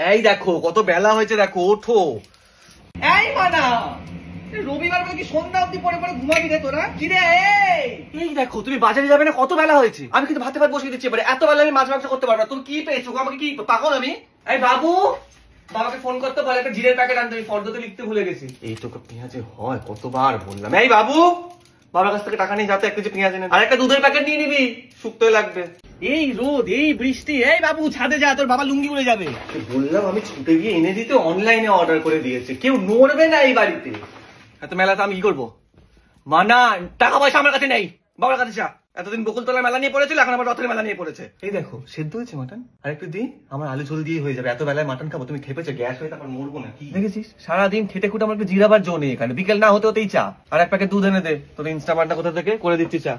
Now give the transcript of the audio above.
এই দেখো কত বেলা হয়েছে, দেখো ওঠো। এই মানা, রবিবার বলে কি সন্ধ্যা অব্দি পরে পরে ঘুমাবি রে তোরা? কি রে? এই দেখো তুমি বাজারে যাবে না? কত বেলা হয়েছে। আমি কিন্তু ভাতে ভাত বসিয়ে দিচ্ছি এবারে। এত বেলা আমি মাছ মাংস করতে পারবো না। তুমি কি পেয়েছো? আমাকে কি পাগল আমি? এই বাবু, বাবাকে ফোন করতে বলে একটা জিরের প্যাকেট আনতে, আমি ফর্দতে লিখতে ভুলে গেছি। এই তো পেঁয়াজে হয়, কতবার বললাম। এই বাবু, বাবার কাছ থেকে টাকা নিয়ে যাতে 1 কেজি পেঁয়াজ এনে আর একটা দুধের প্যাকেট নিয়ে নিবি, শুকতে লাগবে। এই রোদ, এই বৃষ্টি। এই বাবু ছাদে যা, তোর বাবা লুঙ্গি উড়ে যাবে। বললাম আমি ছুটে গিয়ে এনে দিতে, অনলাইনে অর্ডার করে দিয়েছে। কেউ নড়বে না এই বাড়িতে। এত মেলাতে আমি কি করবো? মানা, টাকা পয়সা আমার কাছে নেই, বাবার কাছে যা। এতদিন বকুলতলার মেলা নিয়ে পড়েছিল, এখন আবার রথের মেলা নিয়ে পড়েছে। এই দেখো সেদ্ধ হয়েছে মাটন, আর একটু দিই, আমার আলু ঝোল দিয়ে হয়ে যাবে। এত বেলায় মাটন খাবো? তুমি খেপেছো? গ্যাস হয়ে তারপর মরবো না কি? দেখেছিস সারাদিন খেটে খুটে আমার একটু জিরাবার জো নেই এখানে। বিকেল না হতে হতেই চা। আর 1 প্যাকেট দুধ এনে দে, তোর ইনস্টামার্টটা কোথা থেকে করে দিচ্ছি চা।